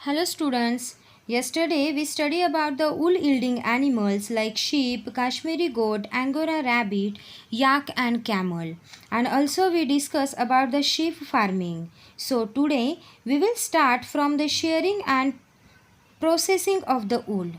Hello students. Yesterday we studied about the wool yielding animals like sheep, Kashmiri goat, Angora rabbit, yak and camel. And also we discussed about the sheep farming. So today we will start from the shearing and processing of the wool.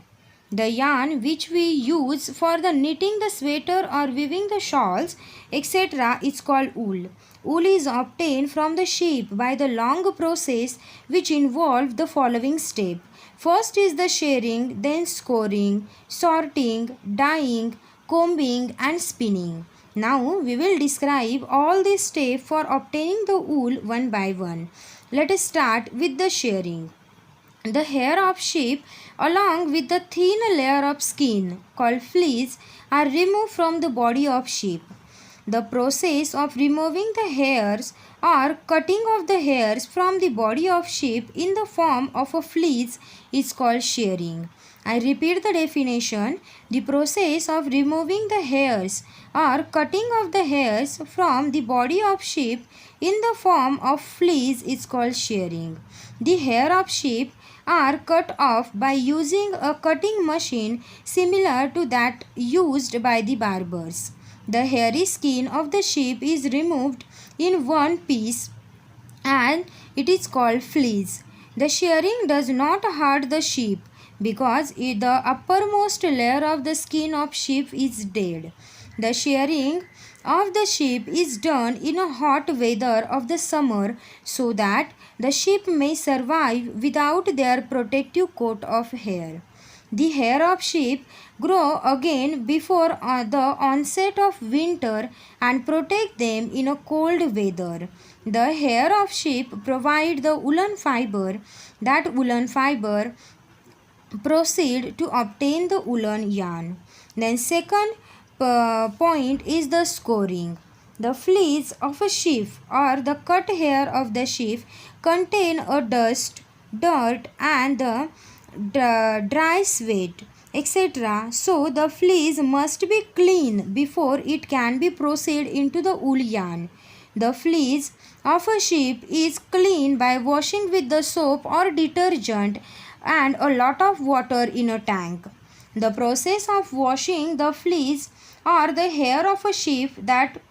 The yarn which we use for the knitting the sweater or weaving the shawls, etc. is called wool. Wool is obtained from the sheep by the long process which involved the following step. First is the shearing, then scoring, sorting, dyeing, combing and spinning. Now we will describe all these steps for obtaining the wool one by one. Let us start with the shearing. The hair of sheep along with the thin layer of skin called fleece are removed from the body of sheep. The process of removing the hairs or cutting of the hairs from the body of sheep in the form of a fleece is called shearing. I repeat the definition. The process of removing the hairs or cutting of the hairs from the body of sheep in the form of fleece is called shearing. The hair of sheep are cut off by using a cutting machine similar to that used by the barbers. The hairy skin of the sheep is removed in one piece and it is called fleece. The shearing does not hurt the sheep because the uppermost layer of the skin of sheep is dead. The shearing of the sheep is done in a hot weather of the summer so that the sheep may survive without their protective coat of hair. The hair of sheep grow again before the onset of winter and protect them in a cold weather. The hair of sheep provide the woolen fiber. That woolen fiber proceed to obtain the woolen yarn. Then second point is the scoring. The fleece of a sheep or the cut hair of the sheep contain a dust, dirt and the dry sweat, etc. So the fleece must be clean before it can be proceed into the wool yarn. The fleece of a sheep is cleaned by washing with the soap or detergent and a lot of water in a tank. The process of washing the fleece or the hair of a sheep that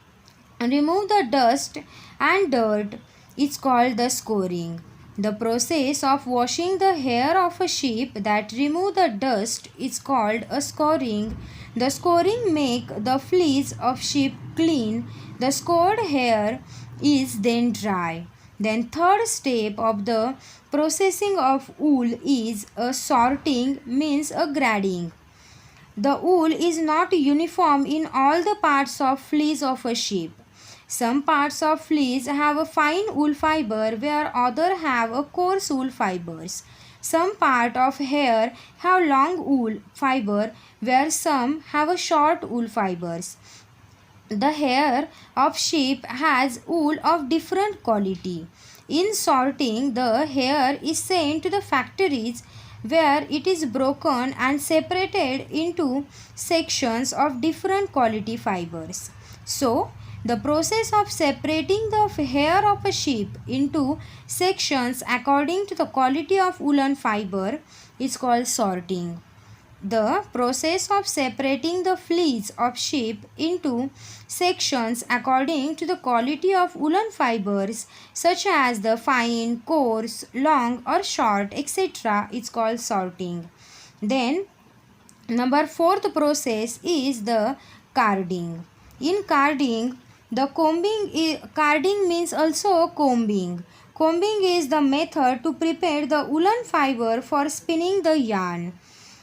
remove the dust and dirt is called the scoring. The process of washing the hair of a sheep that remove the dust is called a scoring. The scoring make the fleece of sheep clean. The scored hair is then dry. Then third step of the processing of wool is a sorting, means a grading. The wool is not uniform in all the parts of fleece of a sheep. Some parts of fleece have a fine wool fiber where others have a coarse wool fibers. Some part of hair have long wool fiber where some have a short wool fibers. The hair of sheep has wool of different quality. In sorting, the hair is sent to the factories where it is broken and separated into sections of different quality fibers. So, the process of separating the hair of a sheep into sections according to the quality of woolen fiber is called sorting. The process of separating the fleece of sheep into sections according to the quality of woolen fibers such as the fine, coarse, long or short, etc. is called sorting. Then number fourth process is the carding. In carding, the carding means also combing. Combing is the method to prepare the woolen fiber for spinning the yarn.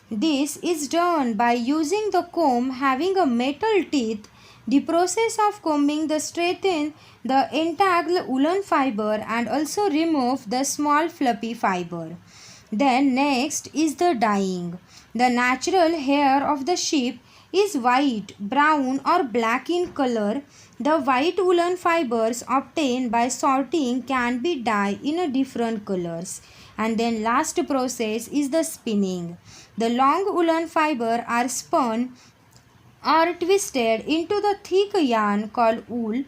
This is done by using the comb having a metal teeth. The process of combing the straighten the entangled woolen fiber and also remove the small fluffy fiber. Then next is the dyeing. The natural hair of the sheep is white, brown or black in color. The white woolen fibers obtained by sorting can be dyed in different colors. And then last process is the spinning. The long woolen fiber are spun or twisted into the thick yarn called wool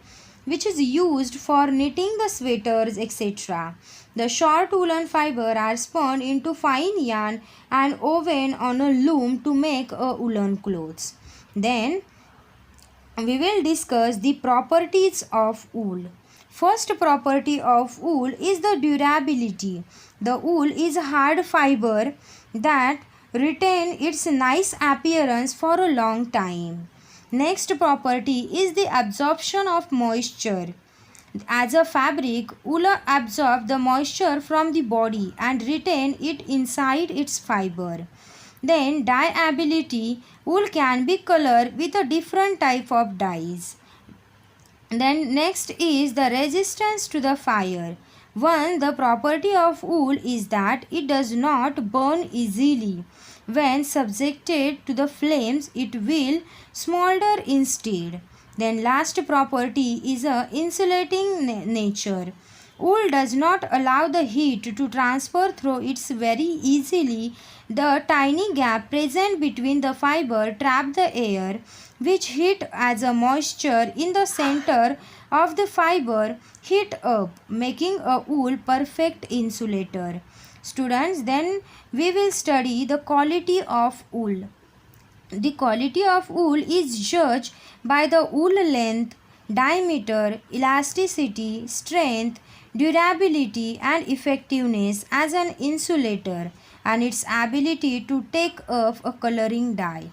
which is used for knitting the sweaters, etc. The short woolen fiber are spun into fine yarn and woven on a loom to make a woolen clothes. Then we will discuss the properties of wool. First property of wool is the durability. The wool is a hard fiber that retain its nice appearance for a long time. Next property is the absorption of moisture. As a fabric, wool absorbs the moisture from the body and retain it inside its fiber. Then dyeability, wool can be colored with a different type of dyes. Then next is the resistance to the fire. One, the property of wool is that it does not burn easily. When subjected to the flames, it will smolder instead. Then last property is a insulating nature. Wool does not allow the heat to transfer through it very easily. The tiny gap present between the fiber trap the air, which heat as a moisture in the center of the fiber heat up, making a wool perfect insulator. Students, then we will study the quality of wool. The quality of wool is judged by the wool length, diameter, elasticity, strength, durability, and effectiveness as an insulator, and its ability to take off a coloring dye.